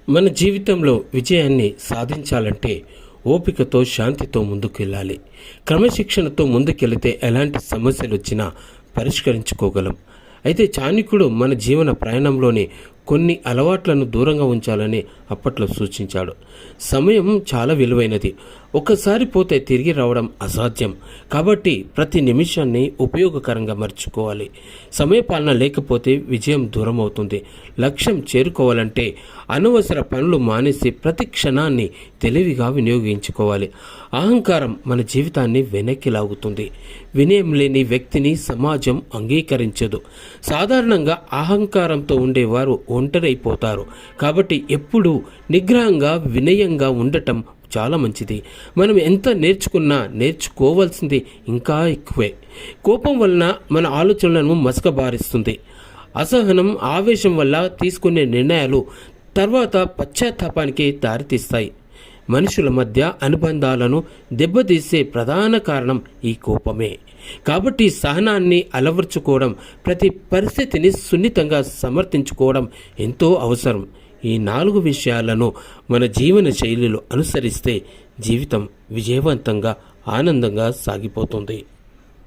మన జీవితంలో విజయాన్ని సాధించాలంటే ఓపికతో శాంతితో ముందుకెళ్ళాలి. క్రమశిక్షణతో ముందుకెళితే ఎలాంటి సమస్యలు వచ్చినా పరిష్కరించుకోగలం. అయితే చాణక్యుడు మన జీవన ప్రయాణంలోని కొన్ని అలవాట్లను దూరంగా ఉంచాలని అప్పట్లో సూచించాడు. సమయం చాలా విలువైనది, ఒక్కసారి పోతే తిరిగి రావడం అసాధ్యం. కాబట్టి ప్రతి నిమిషాన్ని ఉపయోగకరంగా మర్చుకోవాలి. సమయపాలన లేకపోతే విజయం దూరం అవుతుంది. లక్ష్యం చేరుకోవాలంటే అనవసర పనులు మానేసి ప్రతి క్షణాన్ని తెలివిగా వినియోగించుకోవాలి. అహంకారం మన జీవితాన్ని వెనక్కి లాగుతుంది. వినయం లేని వ్యక్తిని సమాజం అంగీకరించదు. సాధారణంగా అహంకారంతో ఉండేవారు ఒంటరైపోతారు. కాబట్టి ఎప్పుడూ నిగ్రహంగా వినయంగా ఉండటం చాలా మంచిది. మనం ఎంత నేర్చుకున్నా నేర్చుకోవాల్సింది ఇంకా ఎక్కువే. కోపం వలన మన ఆలోచనలను మసకబారిస్తుంది. అసహనం, ఆవేశం వల్ల తీసుకునే నిర్ణయాలు తర్వాత పశ్చాత్తాపానికి దారితీస్తాయి. మనుషుల మధ్య అనుబంధాలను దెబ్బతీసే ప్రధాన కారణం ఈ కోపమే. కాబట్టి సహనాన్ని అలవర్చుకోవడం, ప్రతి పరిస్థితిని సున్నితంగా సమర్థించుకోవడం ఎంతో అవసరం. ఈ 4 విషయాలను మన జీవన శైలిలో అనుసరిస్తే జీవితం విజయవంతంగా ఆనందంగా సాగిపోతుంది.